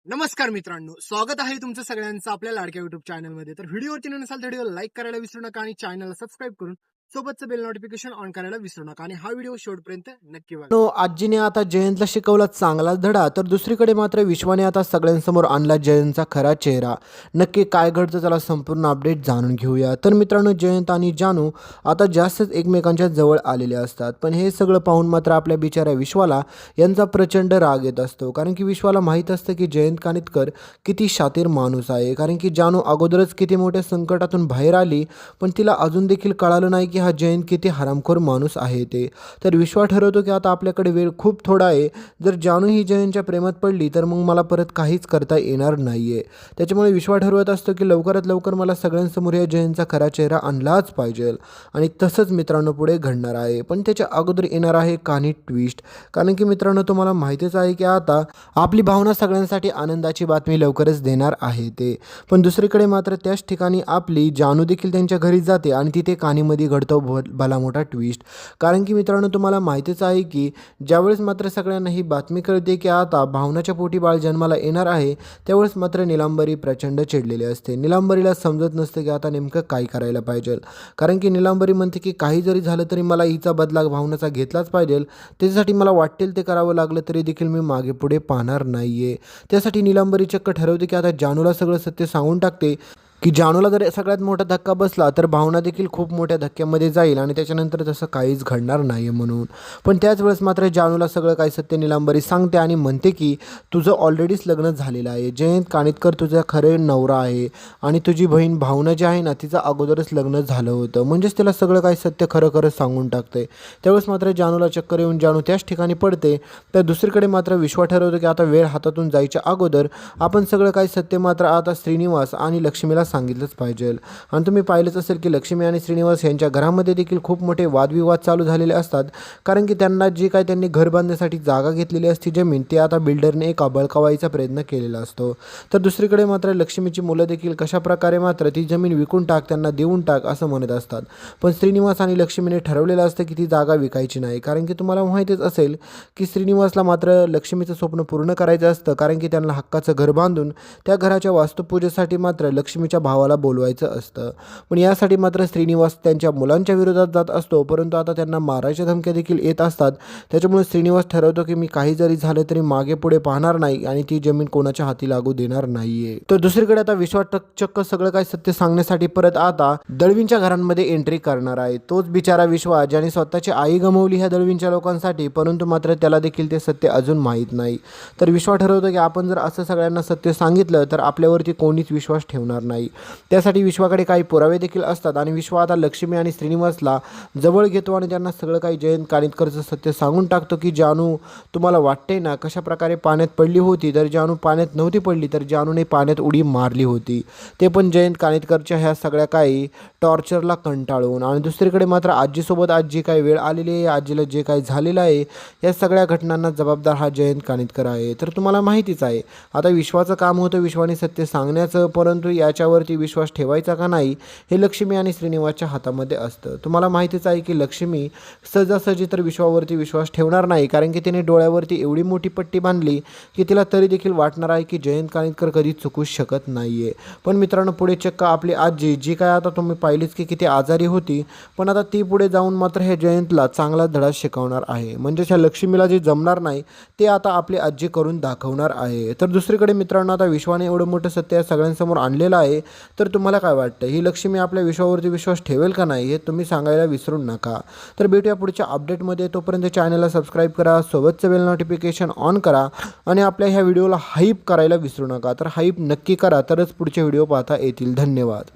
नमस्कार मित्रांनो, स्वागत आहे तुमचं सगळ्यांचं आपल्या लाडक्या युट्यूब चॅनलमध्ये। तर व्हिडिओवरती नसाल तर व्हिडिओला लाईक करायला विसरू नका आणि चॅनलला सबस्क्राईब करून सोबतचं बेल नोटिफिकेशन ऑन करायला विसरू नका आणि हा व्हिडिओ शेवटपर्यंत नक्की बघा। आजीने आता जयंतला शिकवला चांगलाच धडा, तर दुसरीकडे मात्र विश्वाने आता सगळ्यांसमोर आणला जयंतचा खरा चेहरा। नक्की काय घडतं त्याला संपूर्ण अपडेट जाणून घेऊया। तर मित्रांनो, जयंत आणि जानू आता जास्तच एकमेकांच्या जवळ आलेले असतात, पण हे सगळं पाहून मात्र आपल्या बिचाऱ्या विश्वाला यांचा प्रचंड राग येत असतो। कारण की विश्वाला माहीत असतं की जयंत कानिटकर किती शातीर माणूस आहे। कारण की जानू अगोदरच किती मोठ्या संकटातून बाहेर आली, पण तिला अजून देखील कळालं नाही की हा जयंत किती हरामखोर माणूस आहे ते। तर विश्वा ठरवतो की आता आपल्याकडे वेळ खूप थोडा आहे, जर जानू ही जयंतच्या प्रेमात पडली तर मग मला परत काहीच करता येणार नाहीये। त्याच्यामुळे विश्वा ठरवत असतो की लवकरात लवकर मला सगळ्यांसमोर या जयंतचा खरा चेहरा आणलाच पाहिजे। आणि तसंच मित्रांनो पुढे घडणार आहे, पण त्याच्या अगोदर येणार आहे काही ट्विस्ट। कारण की मित्रांनो, तुम्हाला माहितीच आहे की आता आपली भावना सगळ्यांसाठी आनंदाची बातमी लवकरच देणार आहे ते। पण दुसरीकडे मात्र त्याच ठिकाणी आपली जानू देखील त्यांच्या घरी जाते आणि तिथे कहाणीमध्ये घडतो भला मोठा ट्विस्ट। कारण की मित्रांनो, तुम्हाला माहितीच आहे की ज्यावेळेस मात्र सगळ्यांना ही बातमी कळते की आता भावनाच्या पोटी बाळ जन्माला येणार आहे, त्यावेळेस मात्र निलांबरी प्रचंड चिडलेली असते। निलांबरीला समजत नसते की आता नेमकं काय करायला पाहिजे। कारण की निलांबरी म्हणते की काही जरी झालं तरी मला हिचा बदला भावनाचा घेतलाच पाहिजे, त्याच्यासाठी मला वाटेल ते करावं लागलं तरी देखील मी मागे पुढे पाहणार नाहीये। त्यासाठी निलांबरी चक्क ठरवते की आता जानूला सगळं सत्य सांगून टाकते की जानूला जर सगळ्यात मोठा धक्का बसला तर भावना देखील खूप मोठ्या धक्क्यामध्ये जाईल आणि त्याच्यानंतर तसं काहीच घडणार नाही म्हणून। पण त्याच वेळेस मात्र जानूला सगळं काही सत्य निलांबरी सांगते आणि म्हणते की तुझं ऑलरेडीच लग्न झालेलं आहे, जयंत कानिटकर तुझा खरे नवरा आहे आणि तुझी बहीण भावना जी आहे ना, तिचं अगोदरच लग्न झालं होतं। म्हणजेच तिला सगळं काही सत्य खरं खरं सांगून टाकते। त्यावेळेस मात्र जानूला चक्कर येऊन जानू त्याच ठिकाणी पडते। तर दुसरीकडे मात्र विश्वा ठरवतो की आता वेळ हातातून जायच्या अगोदर आपण सगळं काही सत्य मात्र आता श्रीनिवास आणि लक्ष्मीला सांगितलंच पाहिजे। आणि तुम्ही पाहिलंच असेल की लक्ष्मी आणि श्रीनिवास यांच्या घरामध्ये देखील खूप मोठे वादविवाद चालू झालेले असतात। कारण की त्यांना जे काय त्यांनी घर बांधण्यासाठी जागा घेतलेली असती जमीन, ते आता बिल्डरने एका बळकावायचा प्रयत्न केलेला असतो। तर दुसरीकडे मात्र लक्ष्मीची मुलं देखील कशा प्रकारे मात्र ती जमीन विकून टाक, त्यांना देऊन टाक असं म्हणत असतात। पण श्रीनिवास आणि लक्ष्मीने ठरवलेलं असतं की ती जागा विकायची नाही। कारण की तुम्हाला माहितीच असेल की श्रीनिवासला मात्र लक्ष्मीचं स्वप्न पूर्ण करायचं असतं। कारण की त्यांना हक्काचं घर बांधून त्या घराच्या वास्तुपूजेसाठी मात्र लक्ष्मीच्या भावाला बोलवायचं असतं। पण यासाठी मात्र श्रीनिवास त्यांच्या मुलांच्या विरोधात जात असतो, परंतु आता त्यांना मारायच्या धमक्या देखील येत असतात। त्याच्यामुळे श्रीनिवास ठरवतो की मी काही जरी झालं तरी मागे पुढे पाहणार नाही आणि ती जमीन कोणाच्या हाती लागू देणार नाहीये। तर दुसरीकडे आता विश्वास चक्क सगळं काही सत्य सांगण्यासाठी परत आता दळवींच्या घरांमध्ये एंट्री करणार आहे। तोच बिचारा विश्वास ज्याने स्वतःची आई गमावली ह्या दळवींच्या लोकांसाठी, परंतु मात्र त्याला देखील ते सत्य अजून माहीत नाही। तर विश्वास ठरवतो की आपण जर असं सगळ्यांना सत्य सांगितलं तर आपल्यावरती कोणीच विश्वास ठेवणार नाही। त्यासाठी विश्वाकडे काही पुरावे देखील असतात आणि विश्वा आता लक्ष्मी आणि श्रीनिवासला जवळ घेतो आणि त्यांना सगळं काही जयंत कानिटकरचं सत्य सांगून टाकतो की जानू, तुम्हाला वाटते ना कशा प्रकारे पाण्यात पडली होती, तर जानू पाण्यात नव्हती पडली, तर जानूने पाण्यात उडी मारली होती, ते पण जयंत कानिटकरच्या ह्या सगळ्या काही टॉर्चरला कंटाळून। आणि दुसरीकडे मात्र आजीसोबत आज जी काही वेळ आलेली आहे, आजीला जे काही झालेलं आहे, या सगळ्या घटनांना जबाबदार हा जयंत कानिटकर आहे। तर तुम्हाला माहितीच आहे आता विश्वाचं काम होतं विश्वाने सत्य सांगण्याचं, परंतु याच्यावरती विश्वास ठेवायचा का नाही हे लक्ष्मी आणि श्रीनिवासच्या हातामध्ये असतं। तुम्हाला माहितीच आहे की लक्ष्मी सहजासहजी तर विश्वावरती विश्वास ठेवणार नाही, कारण की तिने डोळ्यावरती एवढी मोठी पट्टी बांधली की तिला तरी देखील वाटणार आहे की जयंत कानिटकर कधी चुकूच शकत नाहीये। पण मित्रांनो, पुढे चक्क आपली आजी जी काय आता तुम्ही पाहिलीच की किती आजारी होती, पण आता ती पुढे जाऊन मात्र हे जयंतला चांगला धडा शिकवणार आहे। म्हणजे ह्या लक्ष्मीला जे जमणार नाही ते आता आपली आजी करून दाखवणार आहे। तर दुसरीकडे मित्रांनो, आता विश्वाने एवढं मोठं सत्य या सगळ्यांसमोर आणलेलं आहे, तर तुम्हाला काय वाटतं, ही लक्ष्मी आपल्या विश्वावरती विश्वास ठेवेल का नाही हे तुम्ही सांगायला विसरू नका। तर भेटूया पुढच्या अपडेटमध्ये, तोपर्यंत चॅनलला सबस्क्राईब करा, सोबतचं बेल नोटिफिकेशन ऑन करा आणि आपल्या ह्या व्हिडिओला हाईप करायला विसरू नका। तर हाईप नक्की करा, तरच पुढचे व्हिडिओ पाहता येतील। धन्यवाद।